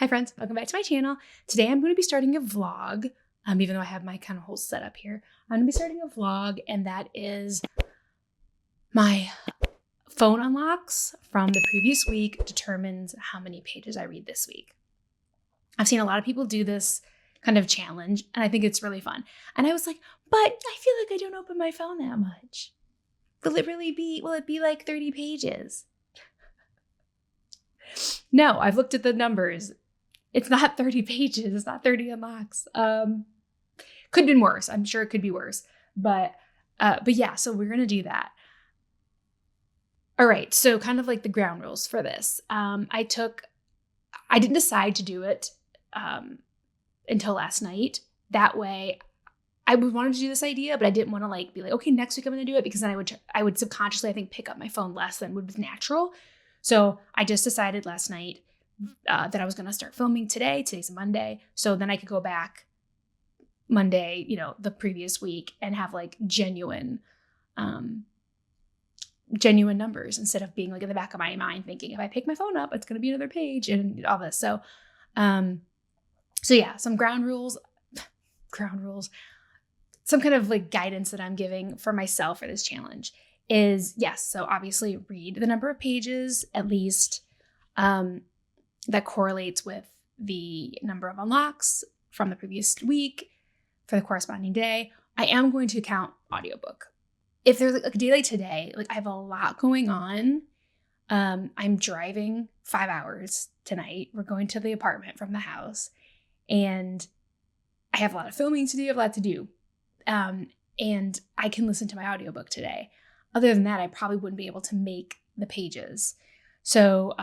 Hi friends, welcome back to my channel. Today I'm going to be starting a vlog, even though I have my kind of whole setup here. I'm going to be starting a vlog, and that is my phone unlocks from the previous week determines how many pages I read this week. I've seen a lot of people do this kind of challenge, and I think it's really fun. And I was like, but I feel like I don't open my phone that much. Will it be like 30 pages? No, I've looked at the numbers. It's not 30 pages. It's not 30 unlocks. Could have been worse. I'm sure it could be worse. But yeah, so we're going to do that. All right. So kind of like the ground rules for this. I didn't decide to do it until last night. That way I wanted to do this idea, but I didn't want to be like, okay, next week I'm going to do it, because then I would subconsciously, I think, pick up my phone less than would be natural. So I just decided last night that I was going to start filming today. Today's Monday. So then I could go back Monday, the previous week, and have genuine numbers, instead of being in the back of my mind thinking, if I pick my phone up, it's going to be another page and all this. So yeah, some ground rules, some kind of guidance that I'm giving for myself for this challenge is, yes. So obviously read the number of pages, at least, that correlates with the number of unlocks from the previous week for the corresponding day. I am going to count audiobook. If there's a day like today, I have a lot going on. I'm driving 5 hours tonight. We're going to the apartment from the house, and I have a lot of filming to do. I have a lot to do. And I can listen to my audiobook today. Other than that, I probably wouldn't be able to make the pages. So,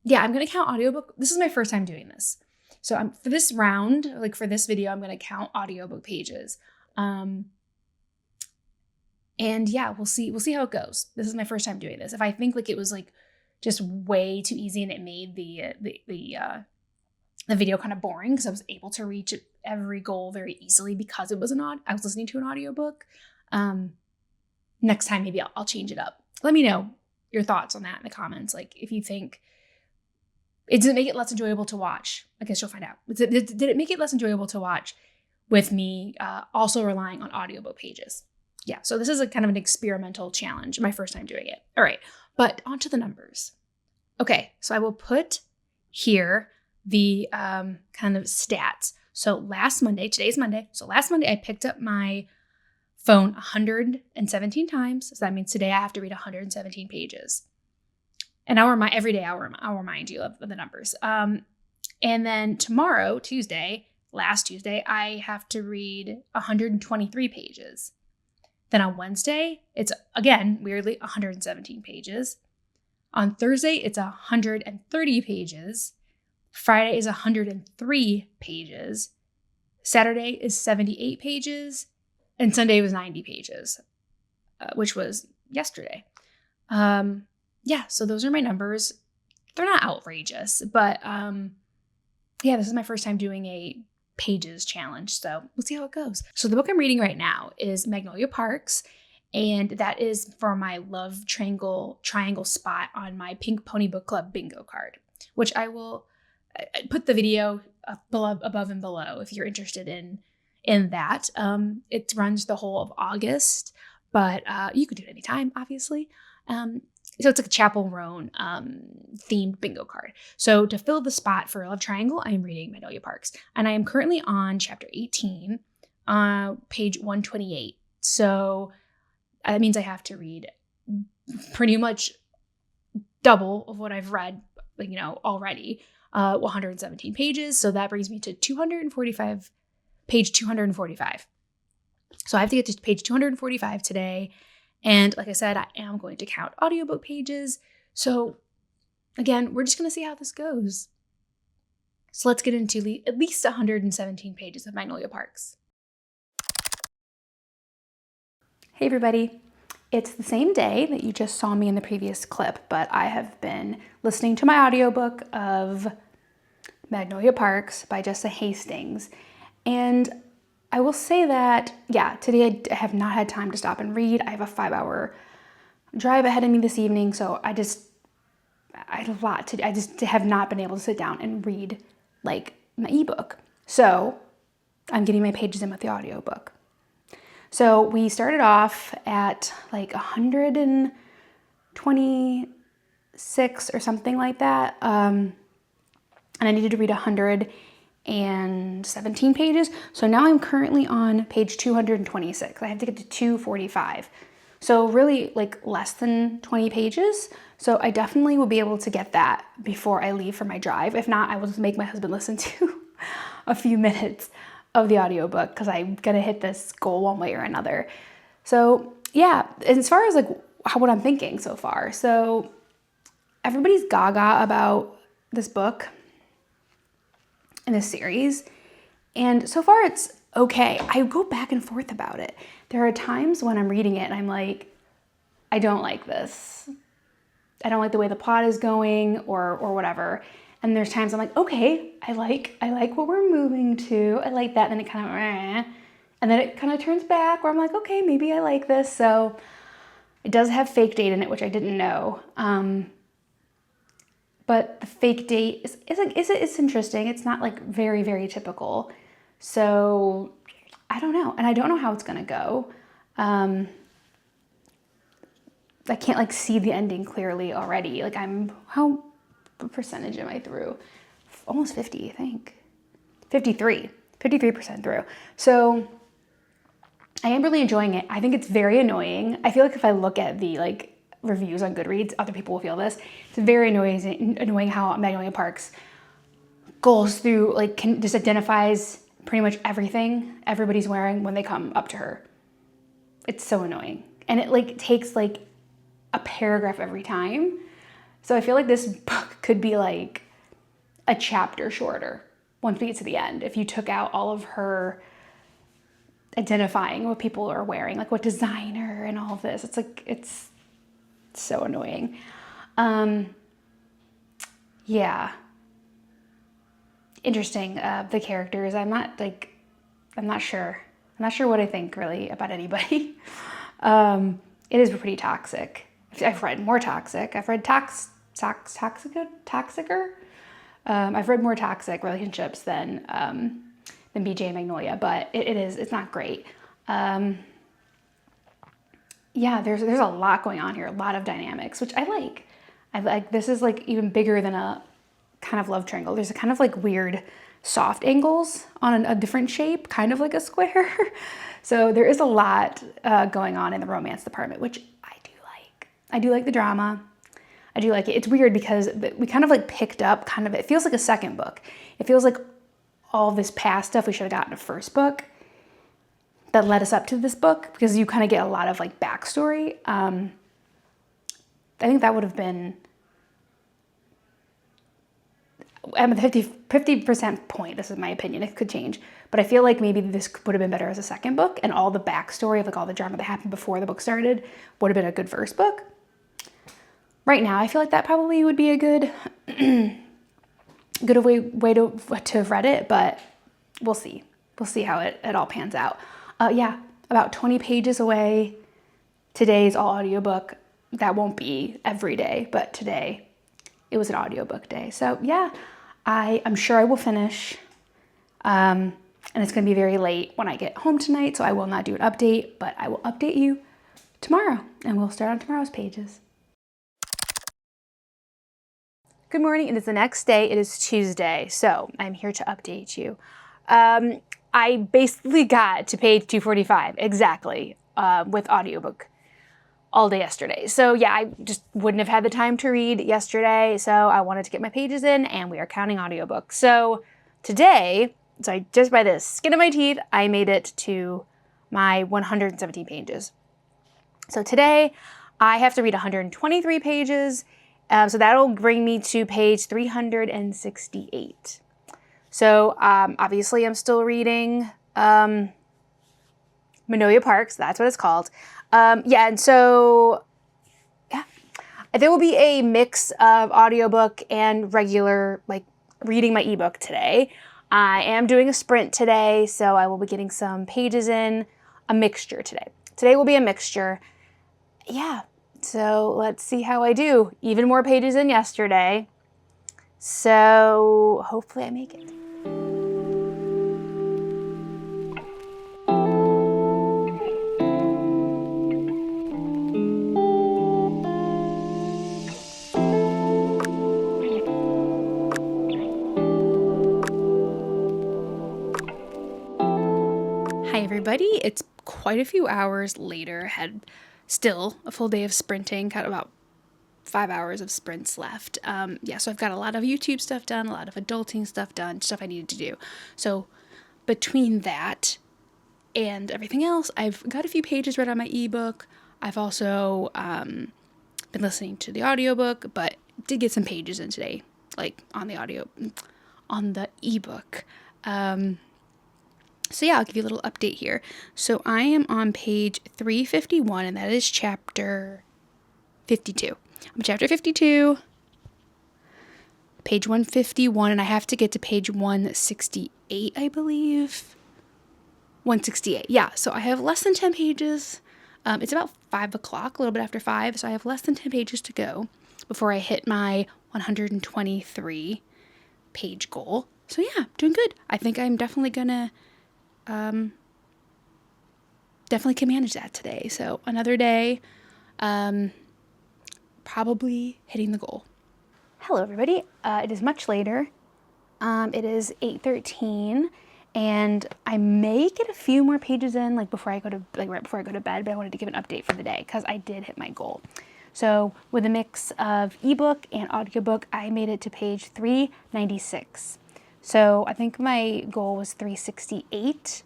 yeah, I'm going to count audiobook. This is my first time doing this. So for this round, for this video, I'm going to count audiobook pages. And yeah, we'll see how it goes. This is my first time doing this. If I think it was just way too easy and it made the video kind of boring, because I was able to reach every goal very easily because it was I was listening to an audiobook. Next time, maybe I'll change it up. Let me know your thoughts on that in the comments. If you think it didn't make it less enjoyable to watch, I guess you'll find out. Did it make it less enjoyable to watch with me also relying on audiobook pages? Yeah, so this is kind of an experimental challenge, my first time doing it. All right, but onto the numbers. Okay, so I will put here the kind of stats. So last Monday, today's Monday, so last Monday I picked up my phone 117 times. So that means today I have to read 117 pages. And every day I'll remind you of the numbers. And then tomorrow, last Tuesday, I have to read 123 pages. Then on Wednesday, it's, again, weirdly, 117 pages. On Thursday, it's 130 pages. Friday is 103 pages. Saturday is 78 pages. And Sunday was 90 pages, which was yesterday. Yeah, so those are my numbers. They're not outrageous, but yeah, this is my first time doing a pages challenge, so we'll see how it goes. So the book I'm reading right now is Magnolia Parks, and that is for my love triangle spot on my Pink Pony Book Club bingo card, which I will put the video above and below if you're interested in that. It runs the whole of August, but you could do it anytime, obviously. So it's a Chapel Roan themed bingo card. So to fill the spot for Love Triangle, I am reading Magnolia Parks. And I am currently on chapter 18, page 128. So that means I have to read pretty much double of what I've read, already, 117 pages. So that brings me to page 245. So I have to get to page 245 today. And like I said, I am going to count audiobook pages. So again, we're just going to see how this goes. So let's get into at least 117 pages of Magnolia Parks. Hey everybody. It's the same day that you just saw me in the previous clip, but I have been listening to my audiobook of Magnolia Parks by Jessa Hastings. And I will say that, yeah, today I have not had time to stop and read. I have a 5-hour drive ahead of me this evening, so I had a lot to do. I just have not been able to sit down and read like my ebook. So I'm getting my pages in with the audiobook. So we started off at like 126 or something like that. And I needed to read 117 pages. So now I'm currently on page 226. I have to get to 245. So really like less than 20 pages. So I definitely will be able to get that before I leave for my drive. If not, I will just make my husband listen to a few minutes of the audiobook because I'm gonna hit this goal one way or another. So yeah, as far as like what I'm thinking so far. So everybody's gaga about this book and this series. And so far it's okay. I go back and forth about it. There are times when I'm reading it and I'm like, I don't like this. I don't like the way the plot is going or whatever. And there's times I'm like, okay, I like what we're moving to. I like that. And then it kind of, and then it kind of turns back where I'm like, okay, maybe I like this. So it does have fake date in it, which I didn't know. But the fake date is interesting. It's not like very, very typical. So I don't know. And I don't know how it's going to go. I can't like see the ending clearly already. Like what percentage am I through? Almost 50, I think. 53% through. So I am really enjoying it. I think it's very annoying. I feel like if I look at the like reviews on Goodreads, other people will feel this. It's very annoying how Magnolia Parks goes through, like just identifies pretty much everything everybody's wearing when they come up to her. It's so annoying. And it like takes like a paragraph every time. So I feel like this book could be like a chapter shorter once we get to the end. If you took out all of her identifying what people are wearing, like what designer and all of this, it's like, it's so annoying. Yeah. Interesting. The characters, I'm not sure. I'm not sure what I think really about anybody. It is pretty toxic. I've read more toxic. I've read toxicer. I've read more toxic relationships than BJ and Magnolia, but it's not great. Yeah, there's a lot going on here, a lot of dynamics, which I like. This is like even bigger than a kind of love triangle. There's a kind of like weird soft angles on a different shape, kind of like a square. So there is a lot going on in the romance department, which I do like. I do like the drama. I do like it. It's weird because we kind of like picked up kind of, it feels like a second book. It feels like all this past stuff we should have gotten a first book that led us up to this book, because you kind of get a lot of like backstory. I think that would have been, I'm at the 50% point. This is my opinion. It could change. But I feel like maybe this would have been better as a second book, and all the backstory of like all the drama that happened before the book started would have been a good first book. Right now, I feel like that probably would be a good way to have read it, but we'll see. We'll see how it all pans out. Yeah, about 20 pages away. Today's all audiobook. That won't be every day, but today it was an audiobook day. So yeah, I'm sure I will finish. And it's going to be very late when I get home tonight, so I will not do an update, but I will update you tomorrow, and we'll start on tomorrow's pages. Good morning, it is the next day. It is Tuesday, so I'm here to update you. I basically got to page 245, exactly, with audiobook all day yesterday. So yeah, I just wouldn't have had the time to read yesterday, so I wanted to get my pages in, and we are counting audiobooks. So today, just by the skin of my teeth, I made it to my 117 pages. So today, I have to read 123 pages, so that'll bring me to page 368. So obviously I'm still reading Magnolia Parks, that's what it's called. Yeah, and so, yeah, there will be a mix of audiobook and regular, like, reading my ebook today. I am doing a sprint today, so I will be getting some pages in, a mixture today. Today will be a mixture. Yeah, So let's see how I do. Even more pages than yesterday. So hopefully I make it. Hi everybody, it's quite a few hours later, had still a full day of sprinting, got about 5 hours of sprints left. So I've got a lot of YouTube stuff done, a lot of adulting stuff done, stuff I needed to do. So between that and everything else, I've got a few pages read on my ebook. I've also been listening to the audiobook, but did get some pages in today, like on the ebook. So yeah, I'll give you a little update here. So I am on page 351, and that is chapter 52. I'm chapter 52, page 151, and I have to get to page 168, I believe. 168, yeah. So I have less than 10 pages. It's about 5 o'clock, a little bit after 5, so I have less than 10 pages to go before I hit my 123 page goal. So yeah, doing good. I think I'm definitely gonna definitely can manage that today. So another day, probably hitting the goal. Hello everybody. It is much later. It is 8:13, and I may get a few more pages in right before I go to bed, but I wanted to give an update for the day because I did hit my goal. So with a mix of ebook and audiobook, I made it to page 396. So I think my goal was 368.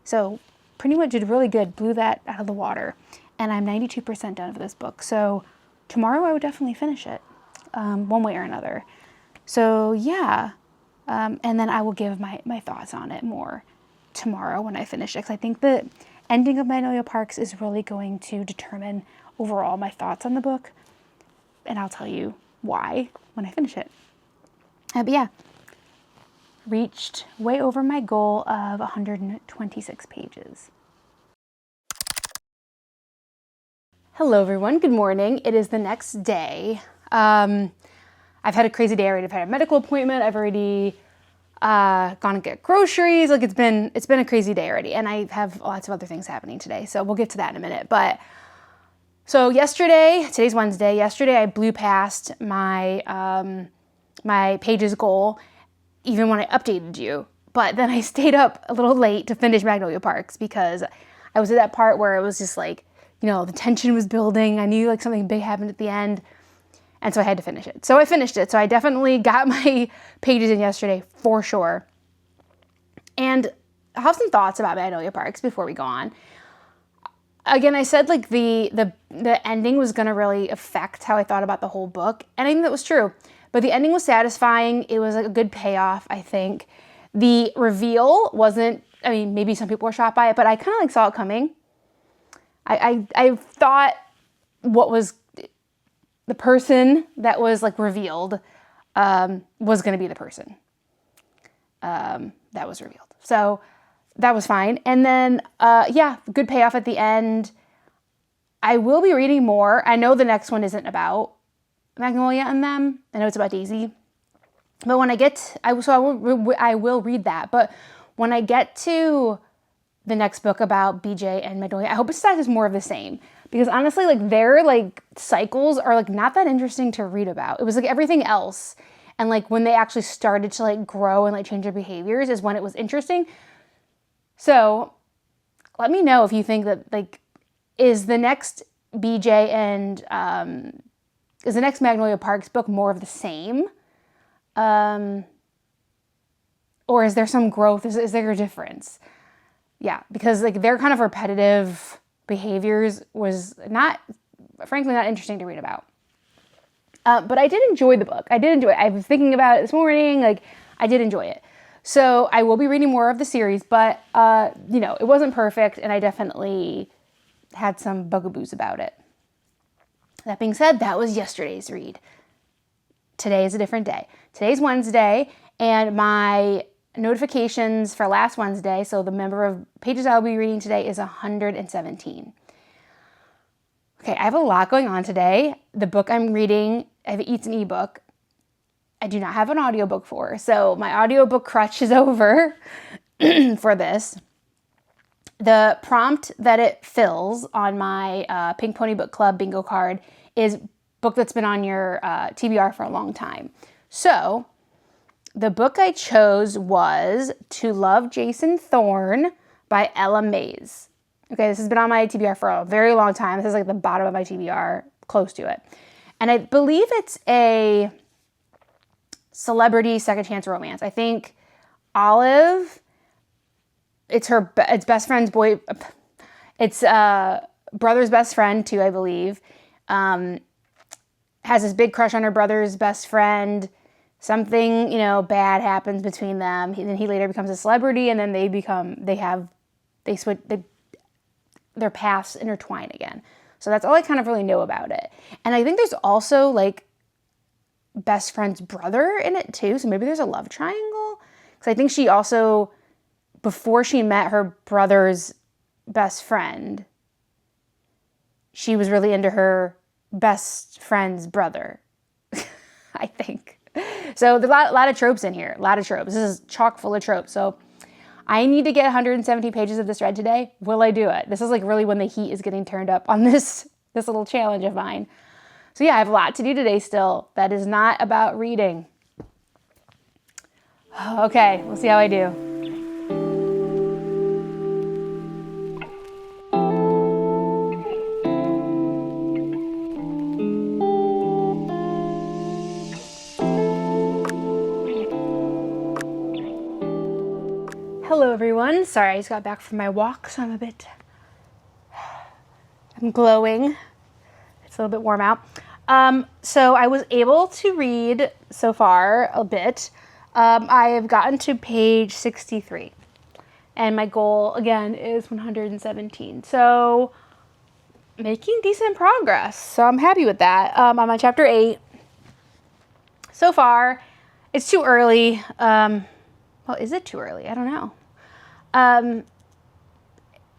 So pretty much did really good, blew that out of the water. And I'm 92% done with this book. So tomorrow I would definitely finish it, one way or another. So yeah, and then I will give my thoughts on it more tomorrow when I finish it. Because I think the ending of Magnolia Parks is really going to determine overall my thoughts on the book. And I'll tell you why when I finish it. But yeah. Reached way over my goal of 126 pages. Hello everyone, good morning. It is the next day. I've had a crazy day already. I've had a medical appointment. I've already gone and get groceries. Like it's been a crazy day already, and I have lots of other things happening today. So we'll get to that in a minute. But so today's Wednesday. Yesterday I blew past my my pages goal, even when I updated you. But then I stayed up a little late to finish Magnolia Parks because I was at that part where it was just like, the tension was building. I knew like something big happened at the end. And so I had to finish it. So I finished it. So I definitely got my pages in yesterday for sure. And I have some thoughts about Magnolia Parks before we go on. Again, I said like the ending was going to really affect how I thought about the whole book. And I think that was true. But the ending was satisfying. It was like a good payoff, I think. The reveal wasn't, maybe some people were shocked by it, but I kind of like saw it coming. I thought what was the person that was like revealed was going to be the person that was revealed. So that was fine. And then, good payoff at the end. I will be reading more. I know the next one isn't about Magnolia and them. I know it's about Daisy, but when I will read that. But when I get to the next book about BJ and Magnolia, I hope it's just more of the same, because honestly, like their like cycles are like not that interesting to read about. It was like everything else, and like when they actually started to like grow and like change their behaviors is when it was interesting. So let me know if you think that like is the next BJ and is the next Magnolia Parks book more of the same? Or is there some growth? Is there a difference? Yeah, because like their kind of repetitive behaviors was frankly not interesting to read about. But I did enjoy the book. I did enjoy it. I was thinking about it this morning. Like I did enjoy it. So I will be reading more of the series, but it wasn't perfect, and I definitely had some bugaboos about it. That being said, that was yesterday's read. Today is a different day. Today's Wednesday, and my notifications for last Wednesday, so the number of pages I'll be reading today is 117. Okay, I have a lot going on today. The book I'm reading, it's an ebook. I do not have an audiobook for, so my audiobook crutch is over for this. The prompt that it fills on my Pink Pony Book Club bingo card is book that's been on your TBR for a long time. So the book I chose was To Love Jason Thorne by Ella Mays. Okay, this has been on my TBR for a very long time. This is like the bottom of my TBR, close to it. And I believe it's a celebrity second chance romance. I think Olive, it's best friend's boy, it's brother's best friend too, I believe, has this big crush on her brother's best friend. Something, bad happens between them. Then he later becomes a celebrity, and then their paths intertwine again. So that's all I kind of really know about it. And I think there's also like best friend's brother in it too. So maybe there's a love triangle. Because I think she also, before she met her brother's best friend, she was really into her best friend's brother, I think. So there's a lot of tropes in here. A lot of tropes. This is chock full of tropes. So I need to get 170 pages of this read today. Will I do it? This is like really when the heat is getting turned up on this little challenge of mine. So yeah, I have a lot to do today still. That is not about reading. Okay, we'll see how I do. Hello everyone. Sorry, I just got back from my walk, so I'm glowing. It's a little bit warm out. So I was able to read so far a bit. I have gotten to page 63. And my goal, again, is 117. So making decent progress. So I'm happy with that. I'm on chapter 8. So far, it's too early. Well, is it too early? I don't know.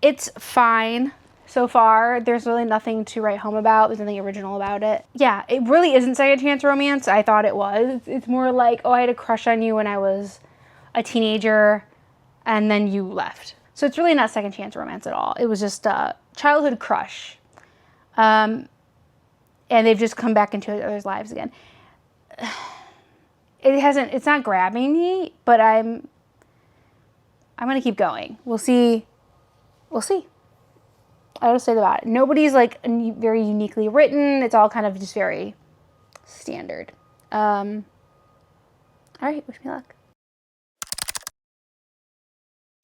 It's fine so far. There's really nothing to write home about. There's nothing original about it. Yeah, it really isn't second chance romance. I thought it was. It's more like, oh, I had a crush on you when I was a teenager and then you left. So it's really not second chance romance at all. It was just a childhood crush. And they've just come back into each other's lives again. It's not grabbing me, but I'm going to keep going. We'll see. I'll just say about it. Nobody's like very uniquely written. It's all kind of just very standard. All right, wish me luck.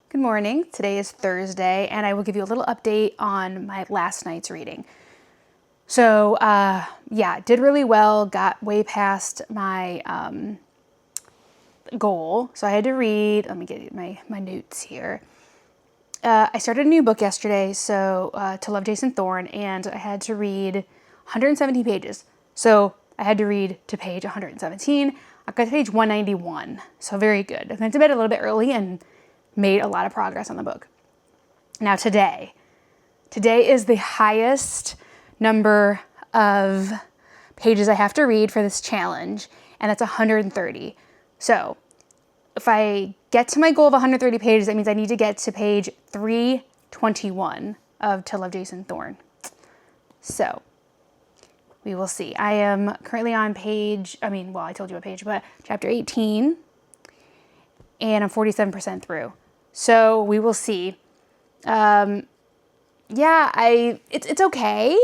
Good morning. Today is Thursday, and I will give you a little update on my last night's reading. So, did really well. Got way past my goal. So I had to read, let me get my notes here. I started a new book yesterday, so To Love Jason Thorne, and I had to read 170 pages. So I had to read to page 117. I got to page 191, so very good. I went to bed a little bit early and made a lot of progress on the book. Now today is the highest number of pages I have to read for this challenge, and that's 130. So if I get to my goal of 130 pages, that means I need to get to page 321 of To Love Jason Thorne. So we will see. I am currently on I told you what page, but chapter 18, and I'm 47% through. So we will see. It's okay.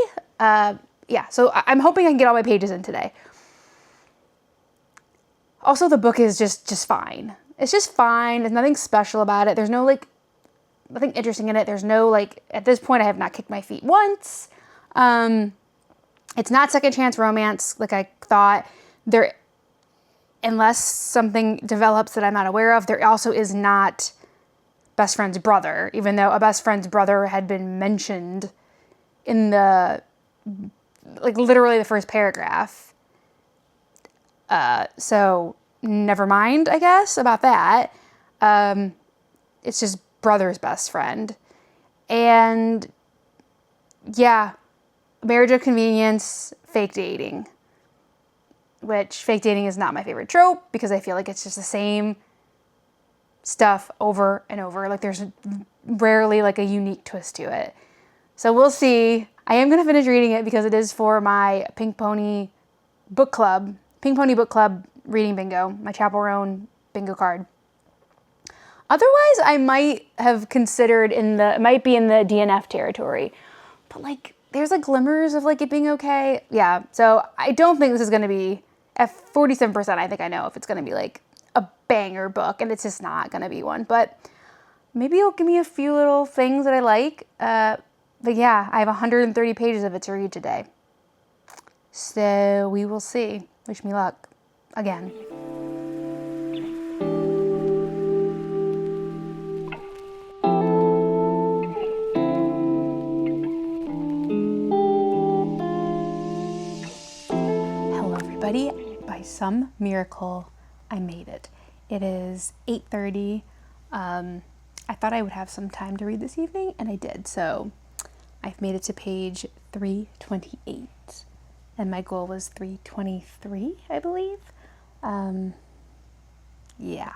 So I'm hoping I can get all my pages in today. Also, the book is just fine. It's just fine. There's nothing special about it. There's no nothing interesting in it. There's no at this point, I have not kicked my feet once. It's not second chance romance like I thought. Unless something develops that I'm not aware of, there also is not best friend's brother, even though a best friend's brother had been mentioned in the, literally the first paragraph. So never mind, I guess, about that. It's just brother's best friend. And yeah, marriage of convenience, fake dating. Which fake dating is not my favorite trope because I feel like it's just the same stuff over and over. Like there's rarely like a unique twist to it. So we'll see. I am going to finish reading it because it is for my Pink Pony Book Club reading bingo, my chaperone bingo card. Otherwise, I might have considered it might be in the DNF territory, but like there's like glimmers of like it being okay. Yeah. So I don't think this is going to be at 47%. I think I know if it's going to be like a banger book, and it's just not going to be one, but maybe it'll give me a few little things that I like. But yeah, I have 130 pages of it to read today. So we will see. Wish me luck again. Hello everybody. By some miracle, I made it. It is 8:30. I thought I would have some time to read this evening, and I did. So I've made it to page 328, and my goal was 323, I believe. Yeah.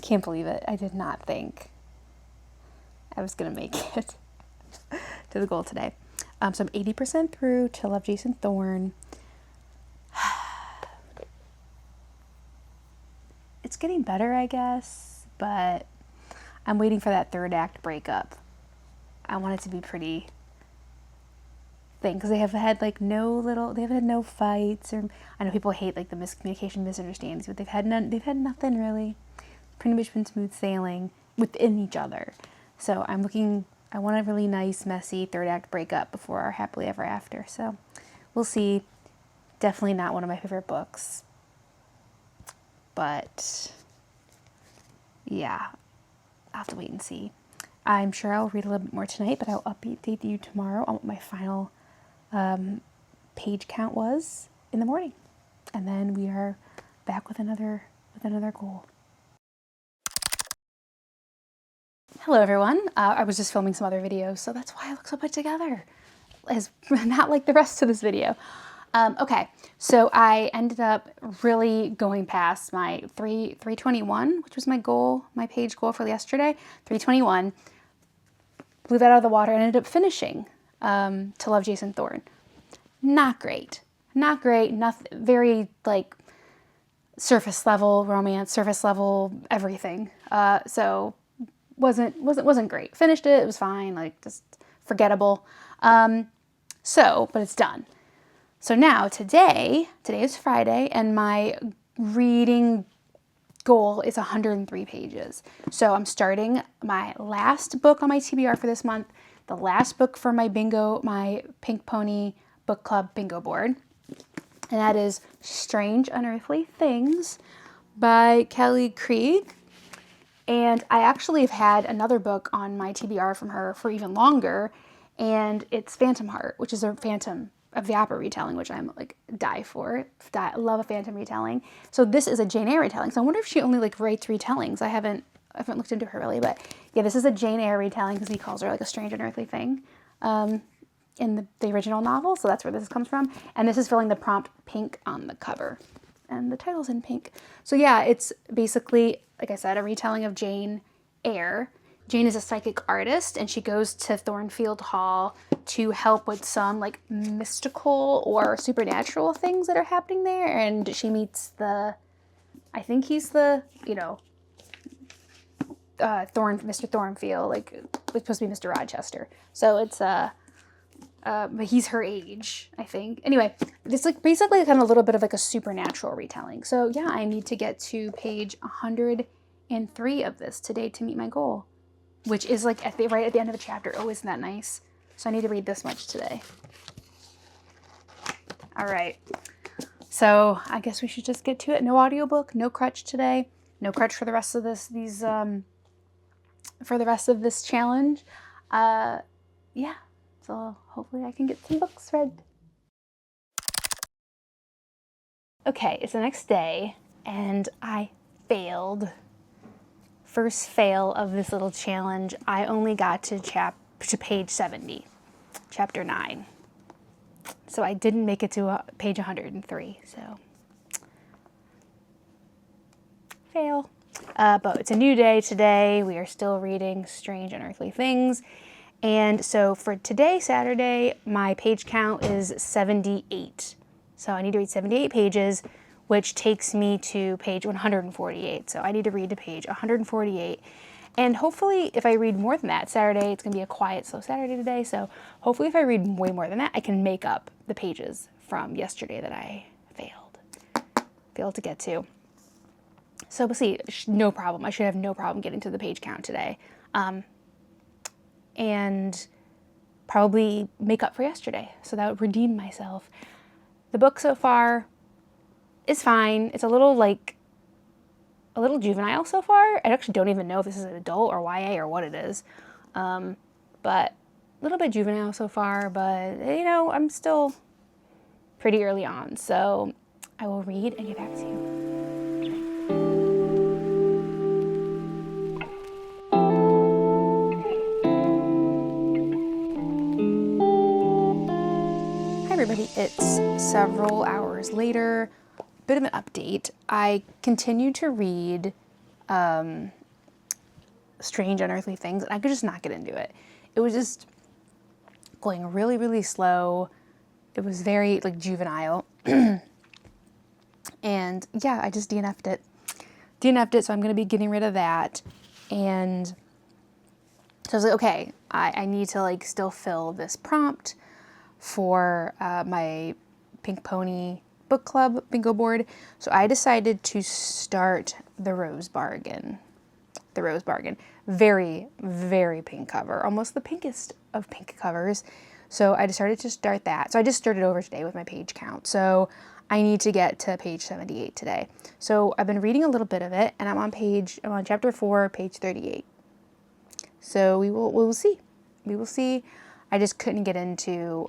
Can't believe it. I did not think I was going to make it to the goal today. So I'm 80% through To Love Jason Thorne. It's getting better, I guess, but I'm waiting for that third act breakup. I want it to be pretty thing because they have had like they've had no fights, or I know people hate like the miscommunication, misunderstandings, but they've had nothing really. Pretty much been smooth sailing within each other. So I want a really nice, messy third act breakup before our happily ever after. So we'll see. Definitely not one of my favorite books. But yeah, I'll have to wait and see. I'm sure I'll read a little bit more tonight, but I'll update you tomorrow on what my final page count was in the morning. And then we are back with another goal. Hello everyone. I was just filming some other videos, so that's why I look so put together. It's not like the rest of this video. Okay, so I ended up really going past my 321, which was my goal, my page goal for yesterday. 321, blew that out of the water and ended up finishing To Love Jason Thorne. Not great, nothing, very like surface level romance, surface level everything. So wasn't great. Finished it, it was fine, like just forgettable. But it's done. So now today is Friday, and my reading goal is 103 pages. So I'm starting my last book on my TBR for this month, the last book for my Pink Pony Book Club bingo board. And that is Strange Unearthly Things by Kelly Krieg. And I actually have had another book on my TBR from her for even longer, and it's Phantom Heart, which is a Vapor retelling, which I'm like die for. Love a Phantom retelling. So this is a Jane Eyre retelling. So I wonder if she only like writes retellings. I haven't looked into her really, but yeah, this is a Jane Eyre retelling because he calls her like a strange unearthly thing in the original novel. So that's where this comes from. And this is filling the prompt pink on the cover, and the title's in pink. So yeah, it's basically, like I said, a retelling of Jane Eyre. Jane is a psychic artist, and she goes to Thornfield Hall to help with some like mystical or supernatural things that are happening there. And she meets I think he's the, Mr. Thornfield, like it's supposed to be Mr. Rochester. So it's but he's her age, I think. Anyway, it's like basically kind of a little bit of like a supernatural retelling. So yeah, I need to get to page 103 of this today to meet my goal, which is like right at the end of the chapter. Oh, isn't that nice? So I need to read this much today. All right. So I guess we should just get to it. No audiobook, no crutch today. No crutch for the rest of this challenge. Yeah. So hopefully I can get some books read. Okay, it's the next day, and I failed. First fail of this little challenge. I only got to page 70. chapter 9. So I didn't make it to page 103, so fail. But it's a new day today. We are still reading Strange and Earthly Things. And so for today, Saturday, my page count is 78. So I need to read 78 pages, which takes me to page 148. So I need to read to page 148. And hopefully if I read more than that, Saturday, it's going to be a quiet, slow Saturday today. So hopefully if I read way more than that, I can make up the pages from yesterday that I failed to get to. So we'll see. No problem. I should have no problem getting to the page count today. And probably make up for yesterday. So that would redeem myself. The book so far is fine. It's a little juvenile so far. I actually don't even know if this is an adult or YA or what it is. But a little bit juvenile so far, but you know, I'm still pretty early on. So I will read and get back to you. Everybody, it's several hours later. Bit of an update. I continued to read Strange Unearthly Things, and I could just not get into it. It was just going really, really slow. It was very juvenile. And yeah, I just DNF'd it. So I'm going to be getting rid of that. And so I was like, okay, I need to still fill this prompt for my Pink Pony book club bingo board. So I decided to start the Rose Bargain. Very, very pink cover. Almost the pinkest of pink covers. So I decided to start that. So I just started over today with my page count. So I need to get to page 78 today. So I've been reading a little bit of it, and I'm on chapter 4, page 38. So we will see. We will see. I just couldn't get into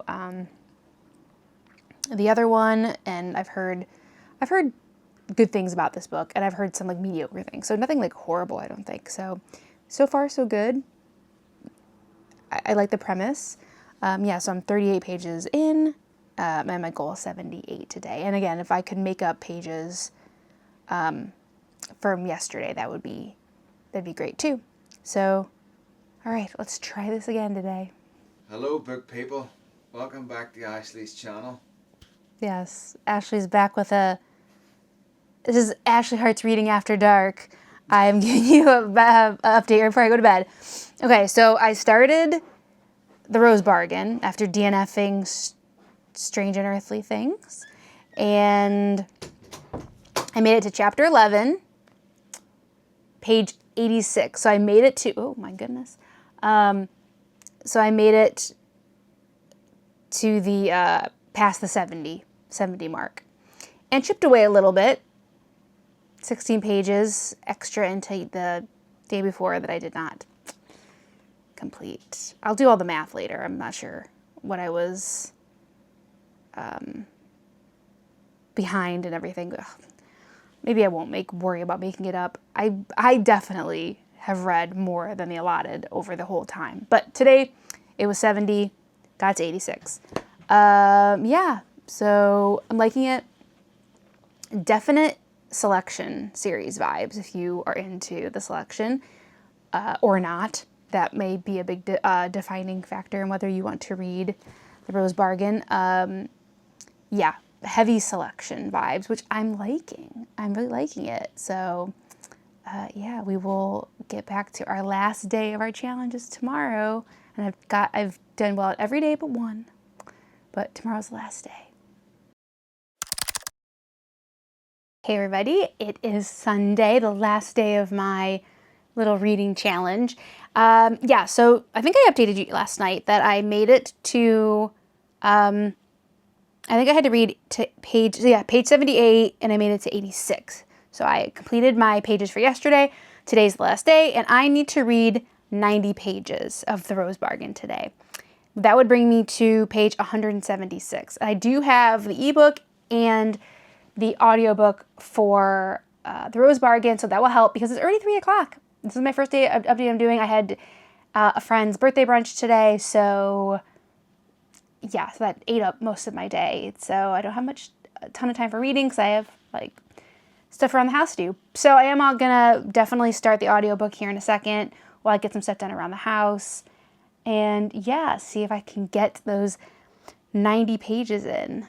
the other one, and I've heard good things about this book, and I've heard some mediocre things. So nothing horrible, I don't think. So far so good. I like the premise. Yeah, so I'm 38 pages in, and my goal is 78 today. And again, if I could make up pages from yesterday, that'd be great too. So, all right, let's try this again today. Hello, book people. Welcome back to Ashley's channel. Yes, Ashley's back with this is Ashley Hart's Reading After Dark. I'm giving you an update before I go to bed. Okay, so I started the Rose Bargain after DNFing Strange and Earthly Things. And I made it to chapter 11, page 86. So I made it to, oh my goodness. So I made it to the, past the 70 mark. And chipped away a little bit. 16 pages extra into the day before that I did not complete. I'll do all the math later. I'm not sure what I was behind and everything. Ugh. Maybe I won't worry about making it up. I definitely have read more than the allotted over the whole time. But today it was 70, got to 86. Yeah, so I'm liking it. Definite selection series vibes if you are into the selection or not. That may be a big defining factor in whether you want to read the Rose Bargain. Yeah, heavy selection vibes, which I'm liking. I'm really liking it. So yeah, we will get back to our last day of our challenges tomorrow. And I've done well every day but one. But tomorrow's the last day. Hey everybody, it is Sunday, the last day of my little reading challenge. Yeah, so I think I updated you last night that I made it to, I think I had to read to page 78, and I made it to 86. So I completed my pages for yesterday. Today's the last day, and I need to read 90 pages of the Rose Bargain today. That would bring me to page 176. I do have the ebook and the audiobook for the Rose Bargain, so that will help because it's already 3 o'clock. This is my first day update I'm doing. I had a friend's birthday brunch today, so yeah, so that ate up most of my day. So I don't have a ton of time for reading because I have like stuff around the house to do. So I am all gonna definitely start the audiobook here in a second while I get some stuff done around the house. And yeah, see if I can get those 90 pages in.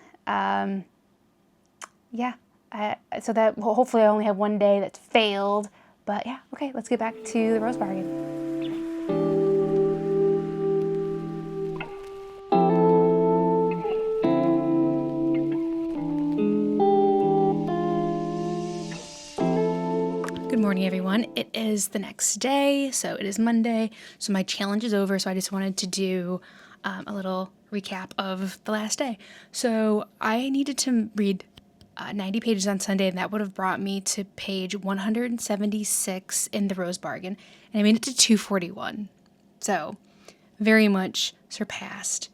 So that hopefully I only have one day that's failed. But yeah, okay, let's get back to the Rose Bargain. Good morning, everyone. It is the next day, so it is Monday. So my challenge is over, so I just wanted to do a little recap of the last day. So I needed to read 90 pages on Sunday, and that would have brought me to page 176 in the Rose Bargain, and I made it to 241. So very much surpassed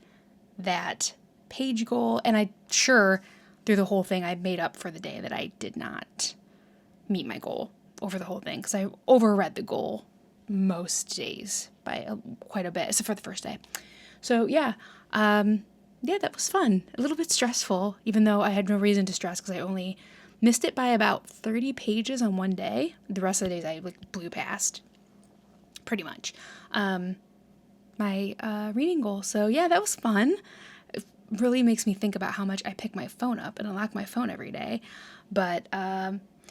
that page goal, and I'm sure through the whole thing I made up for the day that I did not meet my goal over the whole thing, because I overread the goal most days by quite a bit, except for the first day. So yeah, that was fun. A little bit stressful, even though I had no reason to stress because I only missed it by about 30 pages on one day. The rest of the days I blew past, pretty much, my reading goal. So yeah, that was fun. It really makes me think about how much I pick my phone up and unlock my phone every day. But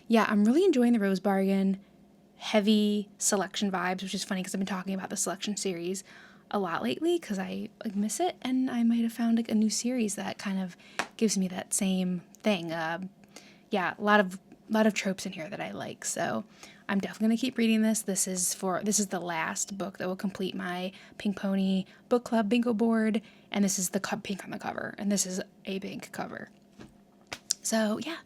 yeah, I'm really enjoying the Rose Bargain. Heavy selection vibes, which is funny because I've been talking about the selection series a lot lately because I miss it, and I might have found a new series that kind of gives me that same thing. Yeah, a lot of tropes in here that I like. So I'm definitely gonna keep reading this. This is the last book that will complete my Pink Pony book club bingo board, and this is the pink on the cover, and this is a pink cover. So yeah,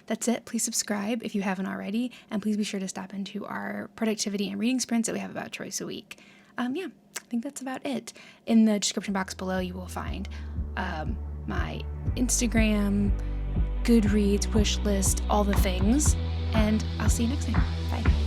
that's it. Please subscribe if you haven't already, and please be sure to stop into our productivity and reading sprints that we have about twice a week. Yeah, I think that's about it. In the description box below, you will find my Instagram, Goodreads, wish list, all the things, and I'll see you next time. Bye.